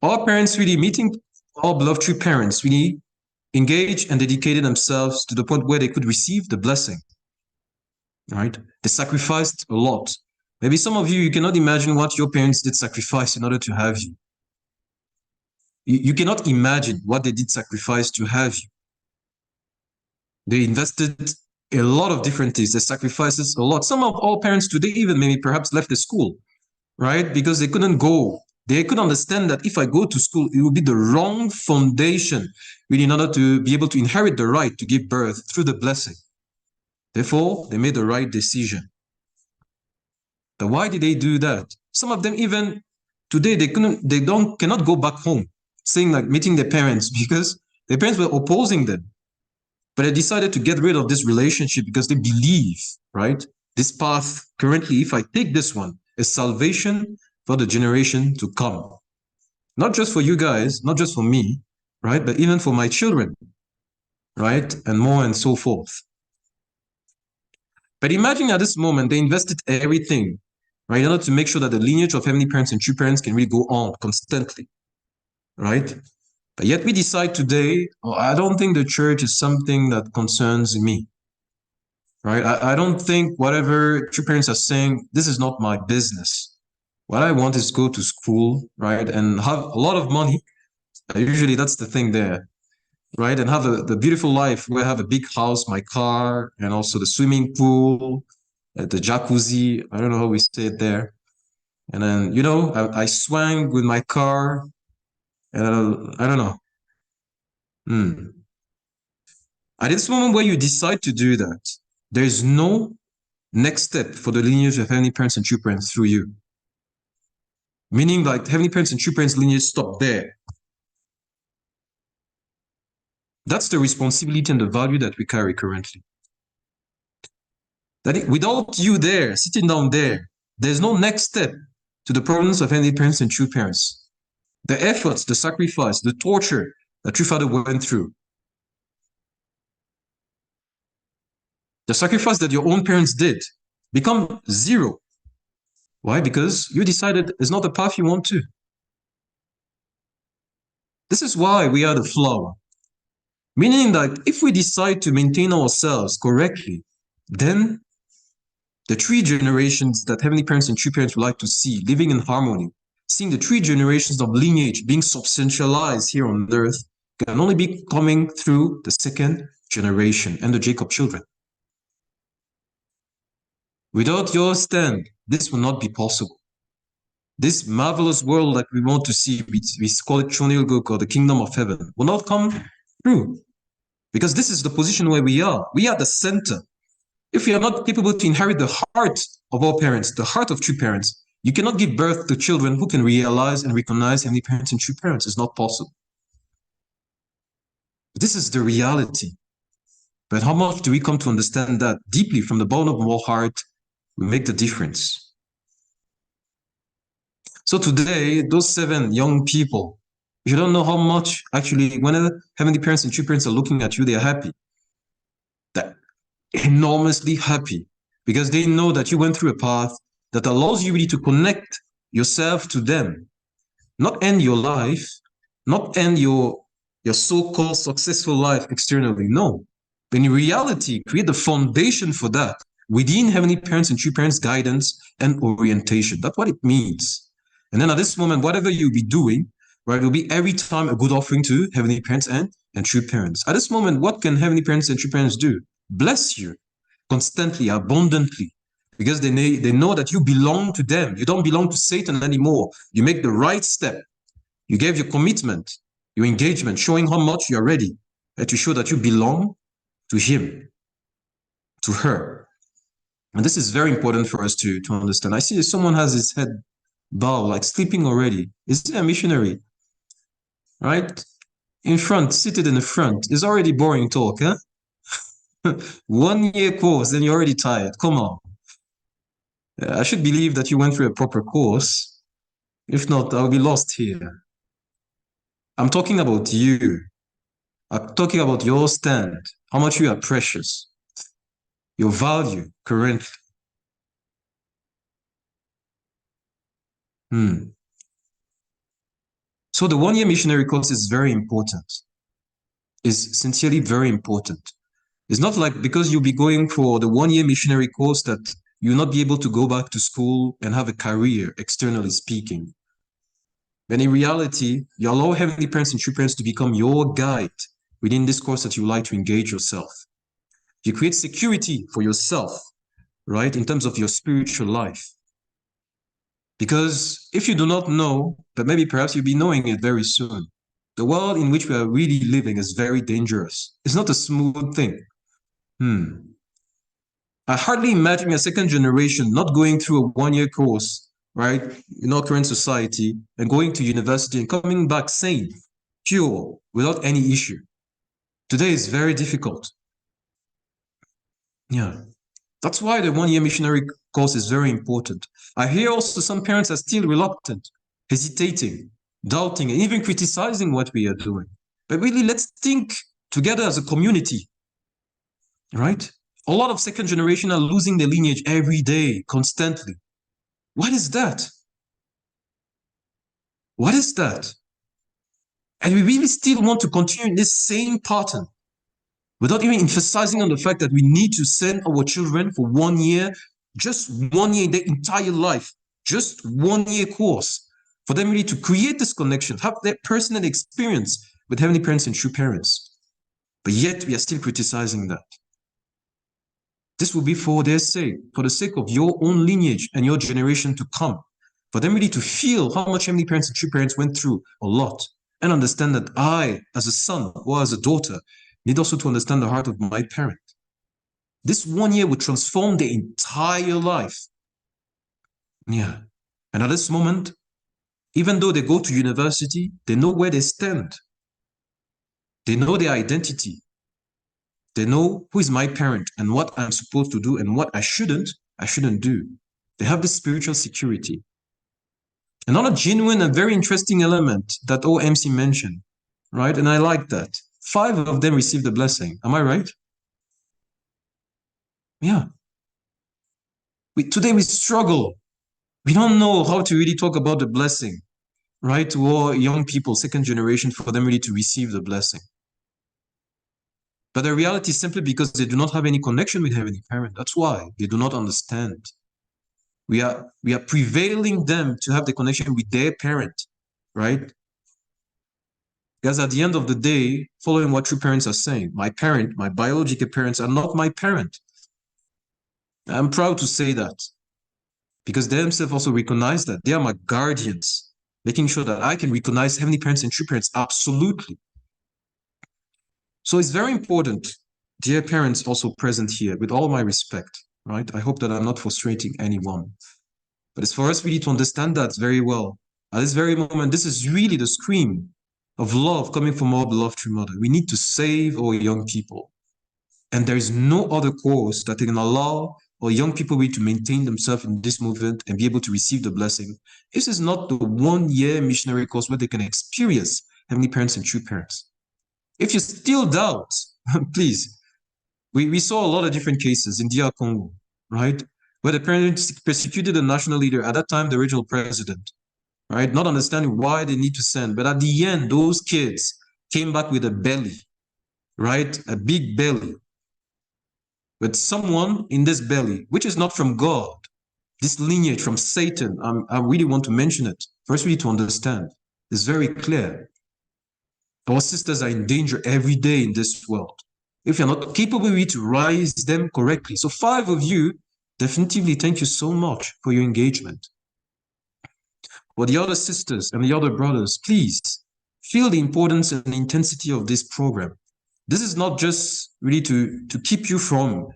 Our parents really, meeting our beloved true parents, really engaged and dedicated themselves to the point where they could receive the blessing. Right? They sacrificed a lot. Maybe some of you, you cannot imagine what your parents did sacrifice in order to have you. You cannot imagine what they did sacrifice to have you. They invested a lot of different things. They sacrifices a lot. Some of our parents today even maybe perhaps left the school, right? Because they couldn't go. They could understand that if I go to school, it will be the wrong foundation really in order to be able to inherit the right to give birth through the blessing. Therefore, they made the right decision. But why did they do that? Some of them even today cannot go back home, saying like meeting their parents because their parents were opposing them. But they decided to get rid of this relationship because they believe, right? This path currently, if I take this one, is salvation for the generation to come. Not just for you guys, not just for me, right? But even for my children, right? And more and so forth. But imagine at this moment, they invested everything, right? In order to make sure that the lineage of heavenly parents and true parents can really go on constantly, right? But yet we decide today, oh, I don't think the church is something that concerns me, right? I don't think whatever true parents are saying, this is not my business. What I want is go to school, right? And have a lot of money. Usually that's the thing there, right? And have the beautiful life where I have a big house, my car, and also the swimming pool, the jacuzzi. I don't know how we say it there. And then, you know, I swang with my car, and I don't know. At this moment where you decide to do that, there is no next step for the lineage of heavenly parents and true parents through you. Meaning like heavenly parents and true parents lineage stop there. That's the responsibility and the value that we carry currently. That without you there, sitting down there, there's no next step to the providence of heavenly parents and true parents. The efforts, the sacrifice, the torture that True Father went through, the sacrifice that your own parents did, become zero. Why? Because you decided it's not the path you want to. This is why we are the flower. Meaning that if we decide to maintain ourselves correctly, then the three generations that heavenly parents and true parents would like to see living in harmony, seeing the three generations of lineage being substantialized here on earth, can only be coming through the second generation and the Jacob children. Without your stand, this will not be possible. This marvelous world that we want to see, we call it Chonilguk or the kingdom of heaven, will not come through. Because this is the position where we are. We are the center. If we are not capable to inherit the heart of our parents, the heart of true parents, you cannot give birth to children who can realize and recognize heavenly parents and true parents. It's not possible. This is the reality. But how much do we come to understand that deeply from the bottom of our heart will make the difference? So today, those 7 young people, you don't know how much actually, whenever heavenly parents and true parents are looking at you, they are happy. They're enormously happy because they know that you went through a path that allows you really to connect yourself to them, not end your life, not end your so-called successful life externally. No, but in reality, create the foundation for that within heavenly parents and true parents' guidance and orientation. That's what it means. And then at this moment, whatever you'll be doing, right, will be every time a good offering to heavenly parents and true parents. At this moment, what can heavenly parents and true parents do? Bless you constantly, abundantly, because they know that you belong to them. You don't belong to Satan anymore. You make the right step. You gave your commitment, your engagement, showing how much you're ready to show that you belong to him, to her. And this is very important for us to understand. I see someone has his head bowed, like sleeping already. Is it a missionary? Right? In front, seated in the front. It's already boring talk, huh? 1 year course, then you're already tired. Come on. I should believe that you went through a proper course. If not, I'll be lost here. I'm talking about you. I'm talking about your stand, how much you are precious, your value currently. So the one-year missionary course is very important, is sincerely very important. It's not like because you'll be going for the one-year missionary course that you'll not be able to go back to school and have a career, externally speaking. When in reality, you allow heavenly parents and true parents to become your guide within this course that you like to engage yourself. You create security for yourself, right, in terms of your spiritual life. Because if you do not know, but maybe perhaps you'll be knowing it very soon, the world in which we are really living is very dangerous. It's not a smooth thing. I hardly imagine a second generation not going through a one-year course, right, in our current society, and going to university and coming back sane, pure, without any issue. Today is very difficult. Yeah. That's why the one-year missionary course is very important. I hear also some parents are still reluctant, hesitating, doubting, and even criticizing what we are doing. But really, let's think together as a community, right? A lot of second generation are losing their lineage every day, constantly. What is that? What is that? And we really still want to continue in this same pattern without even emphasizing on the fact that we need to send our children for 1 year, just 1 year in their entire life, just 1 year course, for them really to create this connection, have their personal experience with heavenly parents and true parents. But yet we are still criticizing that. This will be for their sake, for the sake of your own lineage and your generation to come, for them really to feel how much heavenly parents and true parents went through a lot, and understand that I, as a son or as a daughter, need also to understand the heart of my parent. This 1 year will transform their entire life. Yeah. And at this moment, even though they go to university, they know where they stand. They know their identity. They know who is my parent and what I'm supposed to do and what I shouldn't do. They have this spiritual security. Another genuine and very interesting element that OMC mentioned, right? And I like that. 5 of them received the blessing. Am I right? Yeah. Today we struggle. We don't know how to really talk about the blessing, right? To all young people, second generation, for them really to receive the blessing. But the reality is simply because they do not have any connection with Heavenly Parent. That's why they do not understand. We are prevailing them to have the connection with their parent, right? Because at the end of the day, following what true parents are saying, my parent, my biological parents are not my parent. I'm proud to say that because they themselves also recognize that they are my guardians, making sure that I can recognize heavenly parents and true parents absolutely. So it's very important, dear parents also present here, with all my respect, right? I hope that I'm not frustrating anyone. But it's for us really to understand that very well. At this very moment, this is really the scream of love coming from our beloved true mother. We need to save our young people. And there is no other course that can allow our young people to maintain themselves in this movement and be able to receive the blessing. This is not the 1 year missionary course where they can experience heavenly parents and true parents. If you still doubt, please, we saw a lot of different cases in DR Congo, right? Where the parents persecuted the national leader, at that time, the original president, right? Not understanding why they need to send. But at the end, those kids came back with a belly, right? A big belly. With someone in this belly, which is not from God, this lineage from Satan. I really want to mention it. First, we need to understand. It's very clear. Our sisters are in danger every day in this world. If you're not capable to raise them correctly. So 5 of you, definitely thank you so much for your engagement. For the other sisters and the other brothers, please feel the importance and the intensity of this program. This is not just really to keep you from,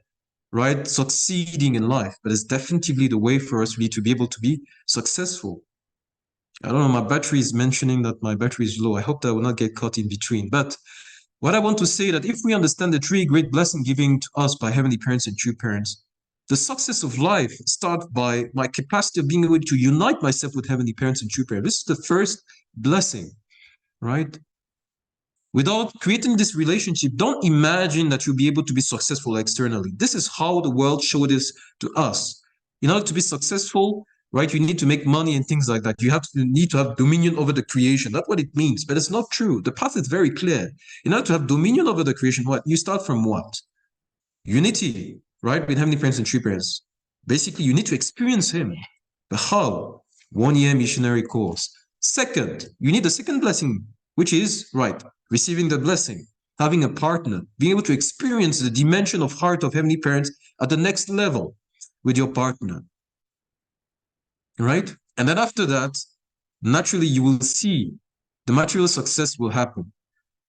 right, succeeding in life, but it's definitely the way for us really to be able to be successful. I don't know, my battery is mentioning that my battery is low. I hope that will not get caught in between. But what I want to say that if we understand the 3 great blessings given to us by heavenly parents and true parents, the success of life starts by my capacity of being able to unite myself with heavenly parents and true parents. This is the first blessing, right? Without creating this relationship, don't imagine that you'll be able to be successful externally. This is how the world showed this to us. In order to be successful, right? You need to make money and things like that. You need to have dominion over the creation. That's what it means, but it's not true. The path is very clear. In order to have dominion over the creation, what? You start from what? Unity, right? With heavenly parents and true parents. Basically, you need to experience him. But how? 1 year missionary course. Second, you need the second blessing, which is, right, receiving the blessing, having a partner, being able to experience the dimension of heart of heavenly parents at the next level with your partner, right? And then after that, naturally, you will see the material success will happen.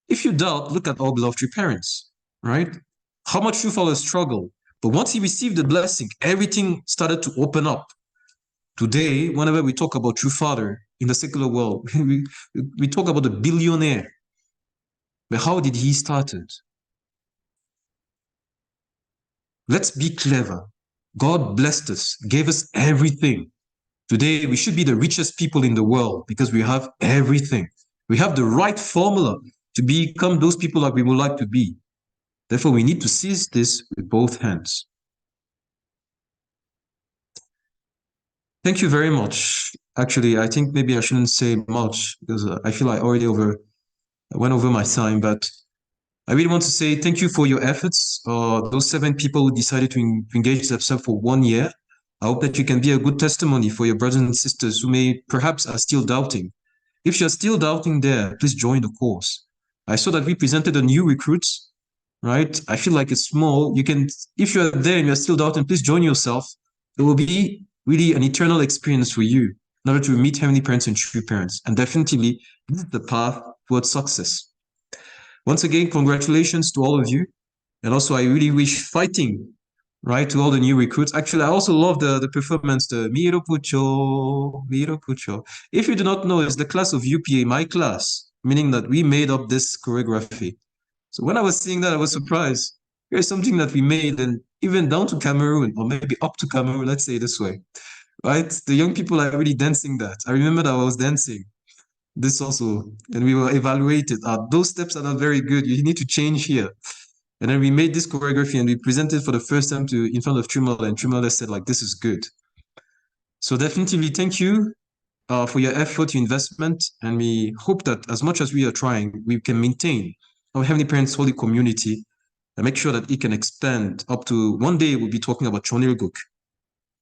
If you doubt, look at all beloved true parents, right? How much true father struggled. But once he received the blessing, everything started to open up. Today, whenever we talk about true father in the secular world, we talk about the billionaire. But how did he started? Let's be clever. God blessed us, gave us everything. Today, we should be the richest people in the world because we have everything. We have the right formula to become those people that we would like to be. Therefore, we need to seize this with both hands. Thank you very much. Actually, I think maybe I shouldn't say much because I feel I already went over my time, but I really want to say thank you for your efforts. Those 7 people who decided to engage themselves for 1 year. I hope that you can be a good testimony for your brothers and sisters who may perhaps are still doubting. If you're still doubting there, please join the course. I saw that we presented a new recruits, right? I feel like it's small. You can, if you're there and you're still doubting, please join yourself. It will be really an eternal experience for you in order to meet heavenly parents and true parents. And definitely, this is the path towards success. Once again, congratulations to all of you. And also, I really wish fighting, right, to all the new recruits. Actually, I also love the performance, the Miro Pucho, Miro Pucho. If you do not know, it's the class of UPA, my class, meaning that we made up this choreography. So when I was seeing that, I was surprised. Here's something that we made, and even down to Cameroon, or maybe up to Cameroon, let's say it this way, right? The young people are really dancing that. I remember that I was dancing this also, and we were evaluated. Those steps are not very good. You need to change here. And then we made this choreography and we presented for the first time in front of Trimala, and Trimala said, like, this is good. So definitely thank you for your effort, your investment, and we hope that as much as we are trying, we can maintain our Heavenly Parents Holy Community and make sure that it can expand up to one day we'll be talking about Chonilguk,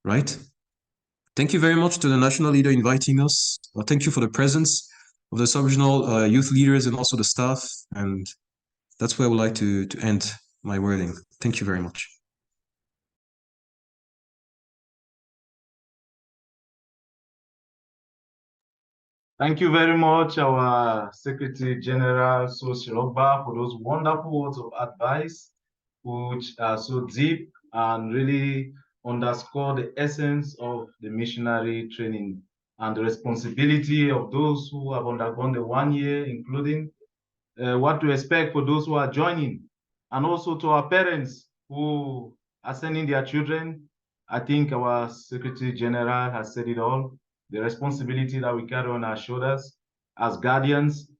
right? Thank you very much to the national leader inviting us. Thank you for the presence of the sub-regional youth leaders and also the staff. And that's where I would like to end my wording. Thank you very much. Thank you very much, our Secretary General Soshiroba, for those wonderful words of advice, which are so deep and really underscore the essence of the missionary training and the responsibility of those who have undergone the 1 year, including what to expect for those who are joining, and also to our parents who are sending their children. I think our Secretary General has said it all, the responsibility that we carry on our shoulders as guardians,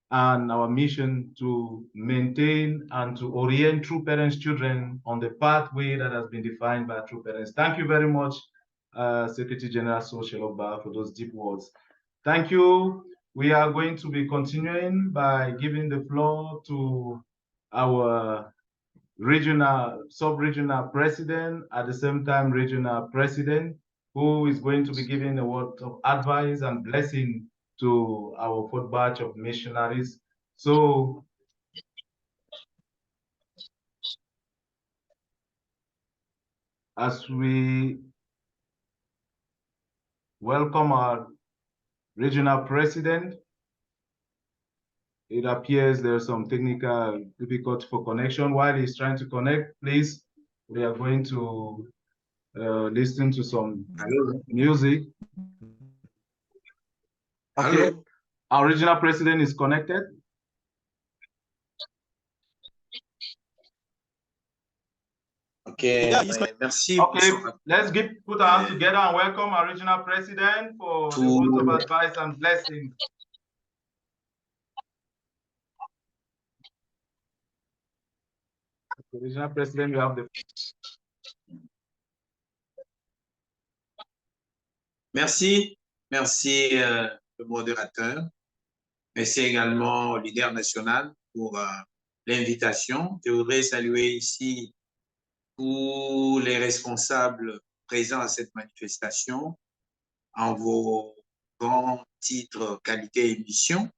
and our mission to maintain and to orient true parents' children on the pathway that has been defined by true parents. Thank you very much, Secretary General Soshiloba, for those deep words. Thank you. We are going to be continuing by giving the floor to our regional, sub-regional president, at the same time regional president, who is going to be giving a word of advice and blessing to our fourth batch of missionaries. So as we welcome our regional president, it appears there's some technical difficulty for connection. While he's trying to connect, please, we are going to listen to some music. Okay, hello. Our regional president is connected. Okay, merci. Okay, let's put our hands together and welcome our regional president for the words of advice and blessing. Regional president, you have the Merci. Merci, le modérateur. Merci également au leader national pour l'invitation. Je voudrais saluer ici tous les responsables présents à cette manifestation en vos grands titres, qualité et mission.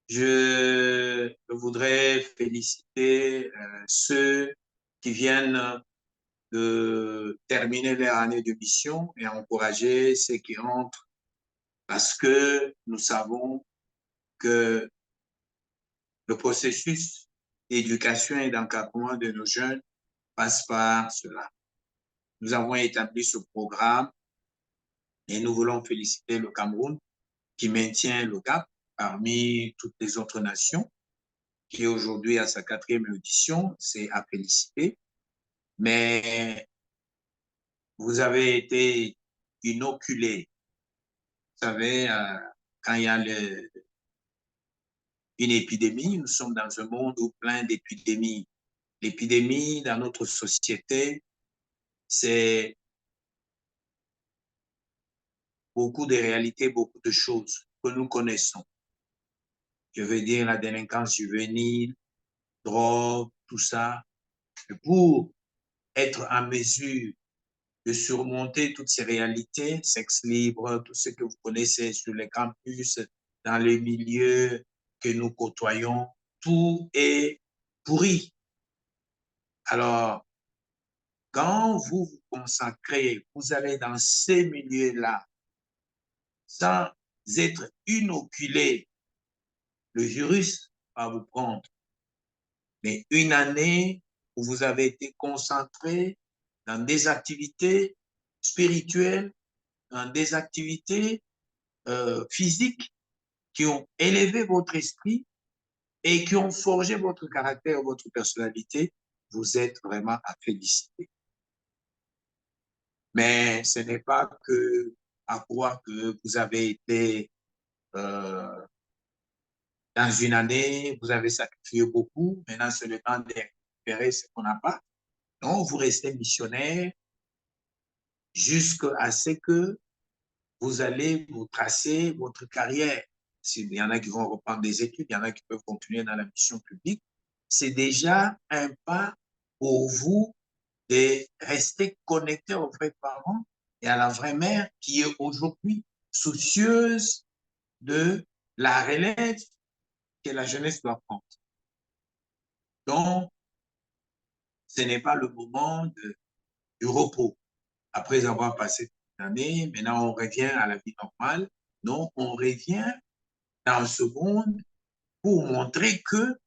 Je voudrais féliciter ceux qui viennent de terminer leur année de mission et encourager ceux qui entrent parce que nous savons que le processus d'éducation et d'encadrement de nos jeunes passe par cela. Nous avons établi ce programme et nous voulons féliciter le Cameroun qui maintient le cap parmi toutes les autres nations, qui aujourd'hui à sa 4e édition, c'est à féliciter. Mais vous avez été inoculés. Vous savez, quand il y a une épidémie, nous sommes dans un monde où plein d'épidémies. L'épidémie dans notre société, c'est beaucoup de réalités, beaucoup de choses que nous connaissons. Je veux dire la délinquance juvénile, drogue, tout ça. Et pour être en mesure de surmonter toutes ces réalités, sexe libre, tout ce que vous connaissez sur les campus, dans les milieux que nous côtoyons, tout est pourri. Alors, quand vous vous consacrez, vous allez dans ces milieux-là, sans être inoculé, le virus va vous prendre. Mais une année où vous avez été concentré dans des activités spirituelles, dans des activités physiques qui ont élevé votre esprit et qui ont forgé votre caractère, votre personnalité, vous êtes vraiment à féliciter. Mais ce n'est pas que à croire que vous avez été dans une année, vous avez sacrifié beaucoup, maintenant c'est le temps de récupérer ce qu'on n'a pas. Non, vous restez missionnaire jusqu'à ce que vous allez vous tracer votre carrière. Il y en a qui vont reprendre des études, il y en a qui peuvent continuer dans la mission publique. C'est déjà un pas pour vous de rester connecté aux vrais parents et à la vraie mère qui est aujourd'hui soucieuse de la relève que la jeunesse doit prendre. Donc, ce n'est pas le moment du repos. Après avoir passé toute l'année, maintenant on revient à la vie normale. Non, on revient dans ce monde pour montrer que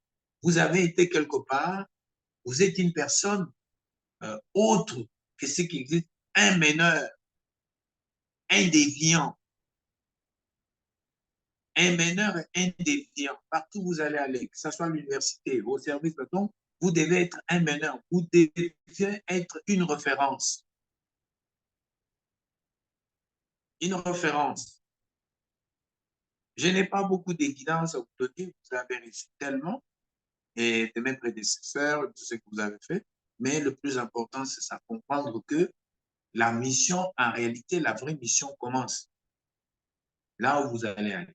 vous avez été quelque part, vous êtes une personne autre que ce qui existe, un meneur, un déviant, un déviant. Partout où vous allez aller, que ce soit à l'université, au service, donc, vous devez être un meneur, vous devez être une référence. Une référence. Je n'ai pas beaucoup d'évidence à vous donner, vous avez réussi tellement, et de mes prédécesseurs, tout ce que vous avez fait, mais le plus important, c'est ça, comprendre que la mission, en réalité, la vraie mission commence là où vous allez aller.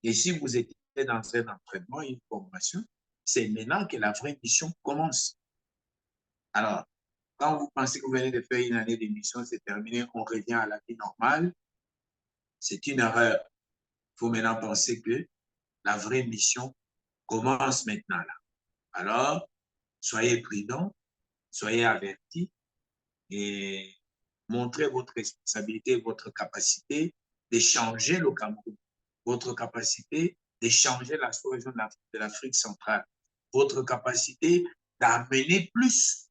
Et si vous étiez dans un entraînement, une formation, c'est maintenant que la vraie mission commence. Alors, quand vous pensez que vous venez de faire une année de mission, c'est terminé, on revient à la vie normale, c'est une erreur. Il faut maintenant penser que la vraie mission commence maintenant là. Alors, soyez prudents, soyez avertis et montrez votre responsabilité, votre capacité de changer le Cameroun, votre capacité de changer la sous-région de l'Afrique centrale, votre capacité d'amener plus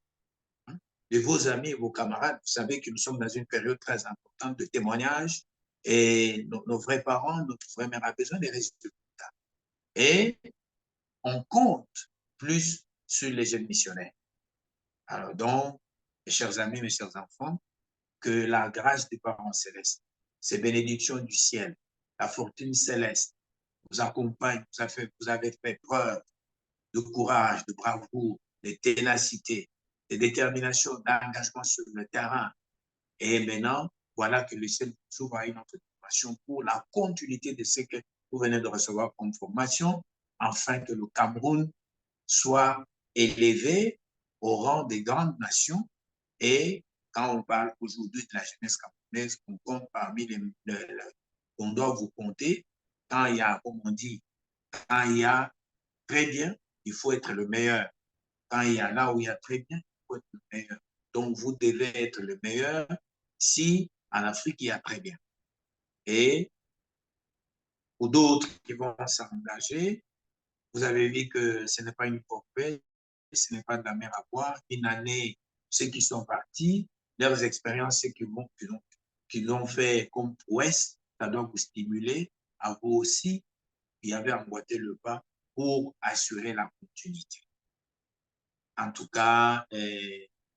de vos amis et vos camarades. Vous savez que nous sommes dans une période très importante de témoignages et nos vrais parents, notre vraie mère a besoin des résultats. Et on compte plus sur les jeunes missionnaires. Alors donc, mes chers amis, mes chers enfants, que la grâce des parents célestes, ces bénédictions du ciel, la fortune céleste vous accompagne, vous avez fait preuve de courage, de bravoure, de ténacité, de détermination, d'engagement sur le terrain. Et maintenant, voilà que le ciel s'ouvre à une autre dimension pour la continuité de ce que vous venez de recevoir comme formation, afin que le Cameroun soit élevé au rang des grandes nations. Et quand on parle aujourd'hui de la jeunesse camerounaise, on compte parmi on doit vous compter, quand il y a, comme on dit, quand il y a très bien, il faut être le meilleur. Quand il y a là où il y a très bien, il faut être le meilleur. Donc, vous devez être le meilleur si en Afrique, il y a très bien. Et pour d'autres qui vont s'engager, vous avez vu que ce n'est pas une corbeille, ce n'est pas de la mer à boire. Une année, ceux qui sont partis, leurs expériences, ceux qui l'ont fait comme prouesse, ça doit vous stimuler à vous aussi y avez emboîté le pas pour assurer la continuité. En tout cas,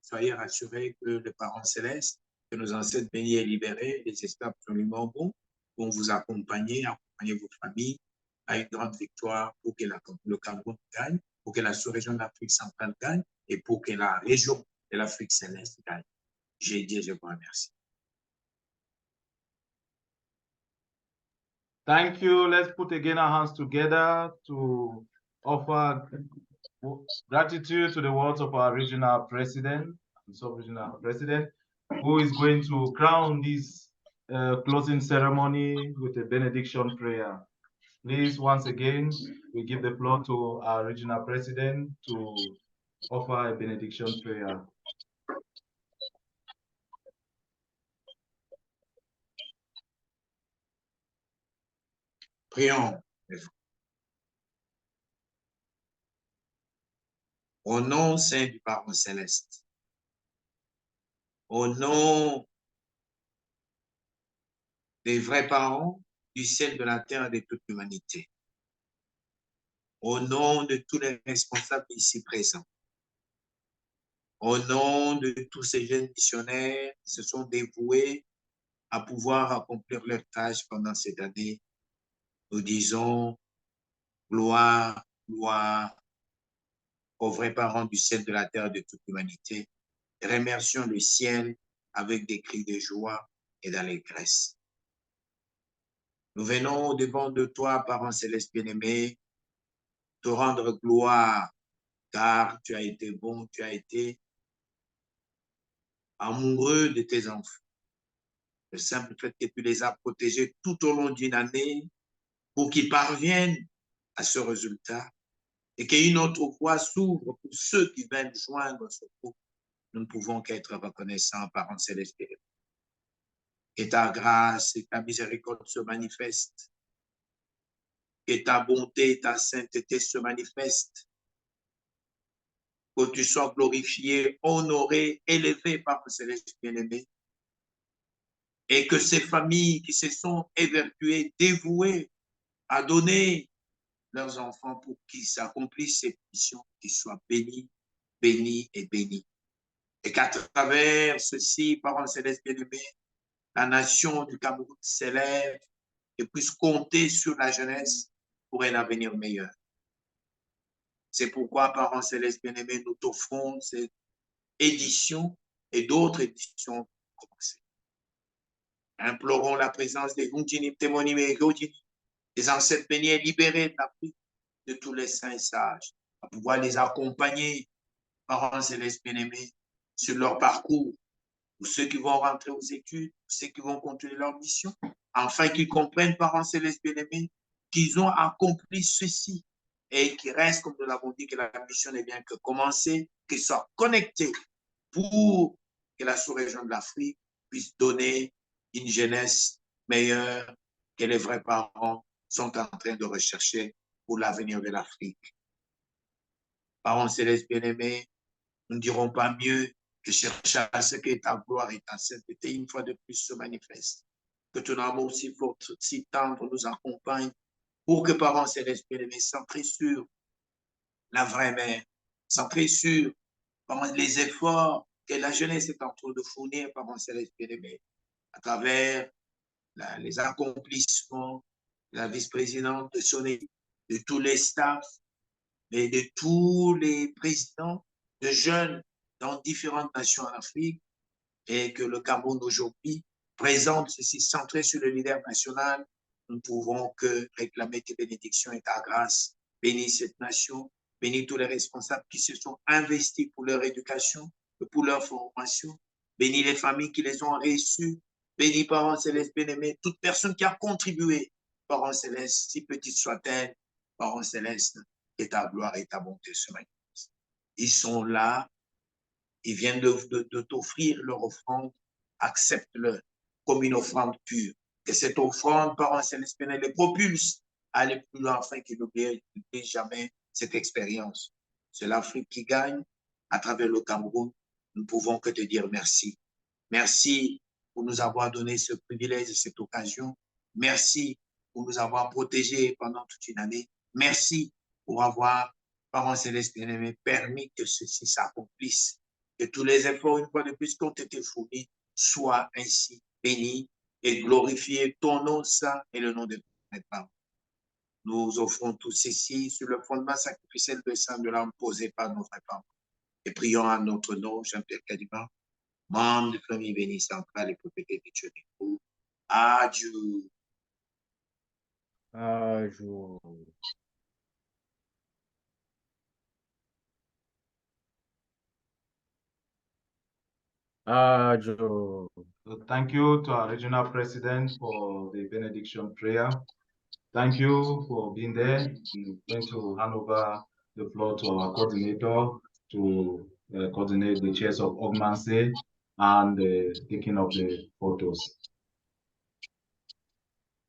soyez rassurés que le Parent Céleste, que nos ancêtres bénis et libérés, les esprits absolument bons, vont vous accompagner vos familles à une grande victoire pour que le Cameroun gagne, pour que la sous-région d'Afrique centrale gagne et pour que la région de l'Afrique céleste gagne. J'ai dit, je vous remercie. Thank you. Let's put again our hands together to offer gratitude to the words of our regional president, sub-regional president, who is going to crown this closing ceremony with a benediction prayer. Please, once again, we give the floor to our regional president to offer a benediction prayer. Prions. Au nom saint du Parent Céleste, au nom des vrais parents du ciel, de la terre et de toute l'humanité, au nom de tous les responsables ici présents, au nom de tous ces jeunes missionnaires qui se sont dévoués à pouvoir accomplir leur tâche pendant cette année, nous disons gloire, gloire aux vrais parents du ciel, de la terre et de toute l'humanité. Remercions le ciel avec des cris de joie et d'allégresse. Nous venons au-devant de toi, Parent céleste bien-aimé, te rendre gloire, car tu as été bon, tu as été amoureux de tes enfants. Le simple fait que tu les as protégés tout au long d'une année pour qu'ils parviennent à ce résultat et qu'une autre voie s'ouvre pour ceux qui viennent joindre ce groupe. Nous ne pouvons qu'être reconnaissants, Parents célestes. Que ta grâce et ta miséricorde se manifestent, que ta bonté et ta sainteté se manifestent, que tu sois glorifié, honoré, élevé, Père céleste bien-aimé, et que ces familles qui se sont évertuées, dévouées à donner leurs enfants pour qu'ils accomplissent cette mission, qu'ils soient bénis, bénis et bénis. Et qu'à travers ceci, Parents célestes bien-aimés, la nation du Cameroun s'élève et puisse compter sur la jeunesse pour un avenir meilleur. C'est pourquoi, Parents célestes bien-aimés, nous t'offrons cette édition et d'autres éditions commencées. Implorons la présence des Gundini, Témonim et Godini, des ancêtres bénis et libérés de l'Afrique, de tous les saints et sages, à pouvoir les accompagner, Parents célestes bien-aimés, sur leur parcours, pour ceux qui vont rentrer aux études, pour ceux qui vont continuer leur mission, afin qu'ils comprennent, Parents célestes bien-aimés, qu'ils ont accompli ceci et qu'ils restent, comme nous l'avons dit, que la mission n'est bien que commencée, qu'ils soient connectés pour que la sous-région de l'Afrique puisse donner une jeunesse meilleure que les vrais parents sont en train de rechercher pour l'avenir de l'Afrique. Parents célestes bien-aimés, nous ne dirons pas mieux que chercher à ce que ta gloire et ta sainteté une fois de plus se manifestent. Que ton amour si fort, si tendre nous accompagne pour que, Parents célestes bien-aimés, centrés sur la vraie mère, centrés sur les efforts que la jeunesse est en train de fournir, Parents célestes bien-aimés, à travers les accomplissements de la vice-présidente de son équipe, de tous les staffs et de tous les présidents de jeunes dans différentes nations en Afrique, et que le Cameroun aujourd'hui présente, ceci centré sur le leader national, nous ne pouvons que réclamer tes bénédictions et ta grâce. Bénis cette nation, bénis tous les responsables qui se sont investis pour leur éducation et pour leur formation. Bénis les familles qui les ont reçues. Bénis, parents célestes bien-aimés, toute personne qui a contribué, parents célestes, si petite soit-elle, parents célestes, que ta gloire et ta bonté se manifestent. Ils sont là, ils viennent de t'offrir leur offrande, accepte-le comme une offrande pure. Que cette offrande, parents célestes, les propulse à aller plus loin afin qu'ils n'oublient jamais cette expérience. C'est l'Afrique qui gagne à travers le Cameroun. Nous ne pouvons que te dire merci. Merci pour nous avoir donné ce privilège et cette occasion. Merci pour nous avoir protégés pendant toute une année. Merci pour avoir, parents célestes bien-aimés, permis que ceci s'accomplisse. Que tous les efforts, une fois de plus, qui ont été fournis, soient ainsi bénis et glorifiés ton nom saint et le nom de ton parents. Nous offrons tout ceci sur le fondement sacrificiel de sang de l'âme posé par nos parents. Et prions à notre nom, Jean-Pierre Cadima, membre de famille bénie centrale et propriété de Dieu. Adieu. Adieu. Adieu. So thank you to our regional president for the benediction prayer. Thank you for being there. I'm going to hand over the floor to our coordinator to coordinate the chairs of Ogmanse and the taking of the photos.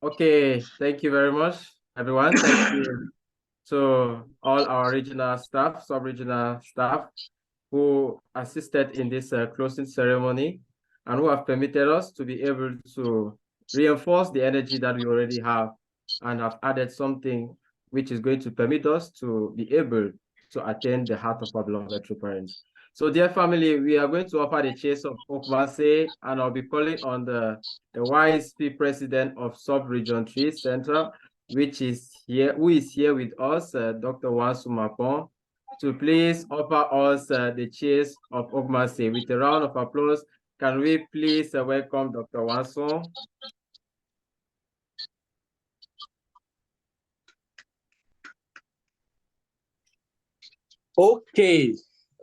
Okay, thank you very much, everyone. Thank you to all our regional staff, sub-regional staff who assisted in this closing ceremony and who have permitted us to be able to reinforce the energy that we already have and have added something which is going to permit us to be able to attain the heart of our beloved true parents. So, dear family, we are going to offer the chase of Okmase, and I'll be calling on the YSP president of Sub-Region 3 Central, who is here with us, Dr. Wansu Mapon, to please offer us the chase of Okmase. With a round of applause, can we please welcome Dr. Wansu? OK.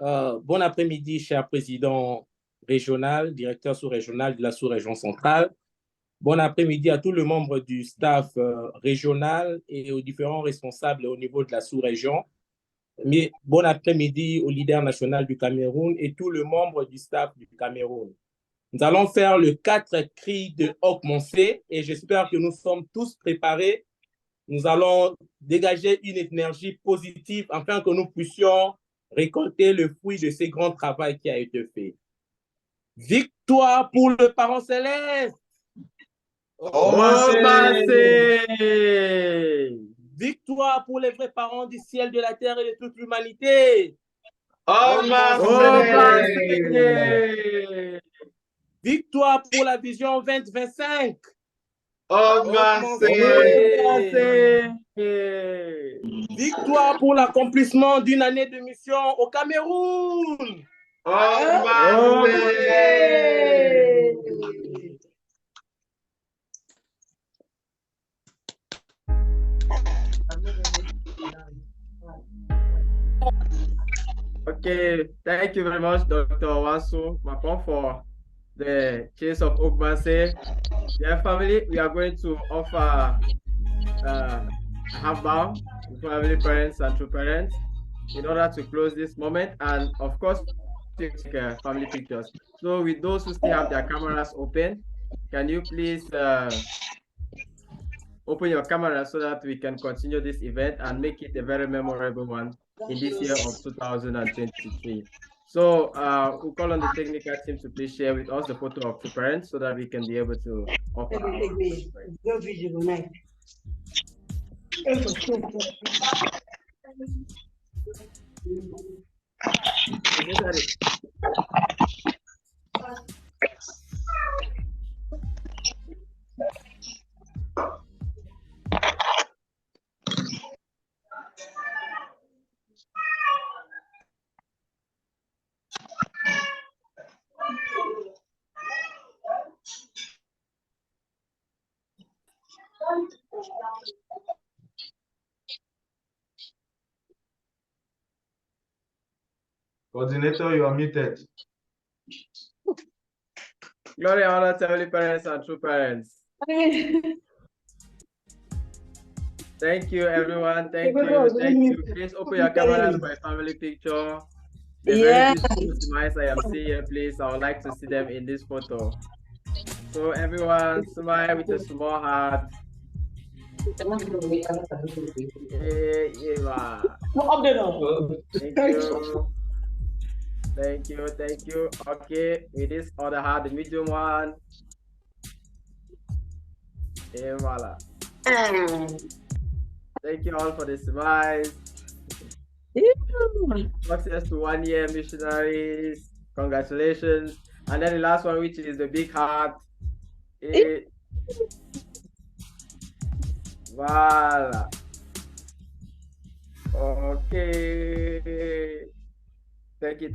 Bon après-midi, cher président régional, directeur sous-régional de la sous-région centrale. Bon après-midi à tous les membres du staff régional et aux différents responsables au niveau de la sous-région. Mais bon après-midi au leader national du Cameroun et tous les membres du staff du Cameroun. Nous allons faire le 4 cris de Okmonsé et j'espère que nous sommes tous préparés. Nous allons dégager une énergie positive afin que nous puissions récolter le fruit de ce grand travail qui a été fait. Victoire pour le parent céleste! Victoire pour les vrais parents du ciel, de la terre et de toute l'humanité! Victoire pour la vision 2025! Victoire pour l'accomplissement d'une année de mission au Cameroun! Okay, thank you very much, Dr. Wansu Mapon, for the chase of Okmase. Dear family, we are going to offer a half bow to family, parents, and true parents in order to close this moment, and of course, take family pictures. So with those who still have their cameras open, can you please open your camera so that we can continue this event and make it a very memorable one in this year of 2023. So we'll call on the technical team to please share with us the photo of two parents so that we can be able to offer our Coordinator, you are muted. Glory and honor to heavenly parents and true parents. Thank you, everyone. Thank you. Thank you. Please open your cameras for a family picture. The very beautiful smiles I am seeing here, please. I would like to see them in this photo. So everyone, smile with a small heart. Thank you. Thank you. Thank you. Okay, with this other heart, the medium one. Et voila. Thank you all for the smiles. Success to 1 year missionaries. Congratulations. And then the last one, which is the big heart. Voila. Okay. Thank you.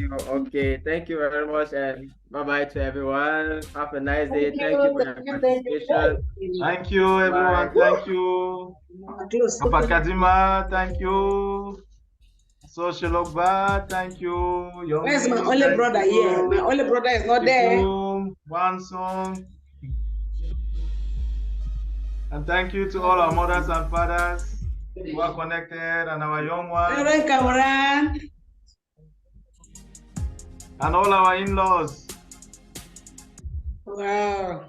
Okay, thank you very much, and bye-bye to everyone. Have a nice day. Thank you for your participation. Thank you, everyone. Bye. Thank you. Papa Kadima, thank you. Social Ogba, thank you. Where's my only brother here? My only brother is not there. One song. And thank you to all our mothers and fathers who are connected and our young ones. And all our in-laws. Wow.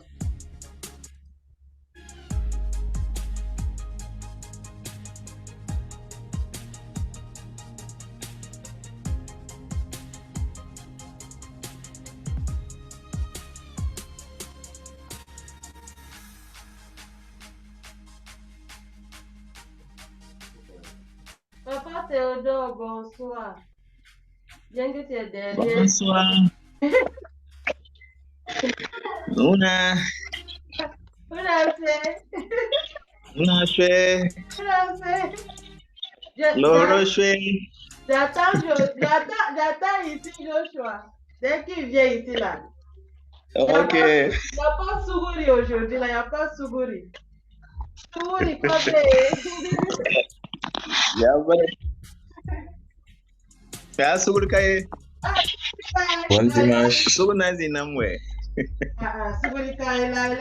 Papa Théodore, bonsoir. Bien que tu es derrière. Bonsoir. Una. Una fait. Una fait. Una fait. Loro fait. J'attends ici Joshua. Dès qu'il vient ici là. Ok. Il n'y a pas Sougouri aujourd'hui là, il n'y a pas Sougouri. Sougouri, comme Ya Sougouri kaye. Bon dimanche. Sougouri nazi namwe. Sougouri kaye là.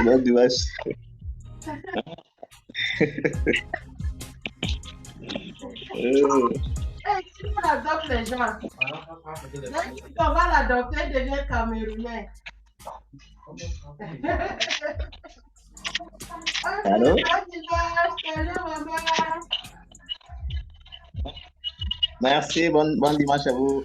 Bon dimanche. Tu adoptes les gens. On va l'adopter, il devient camerounais. Allô? Salut, maman. Merci, bon dimanche à vous.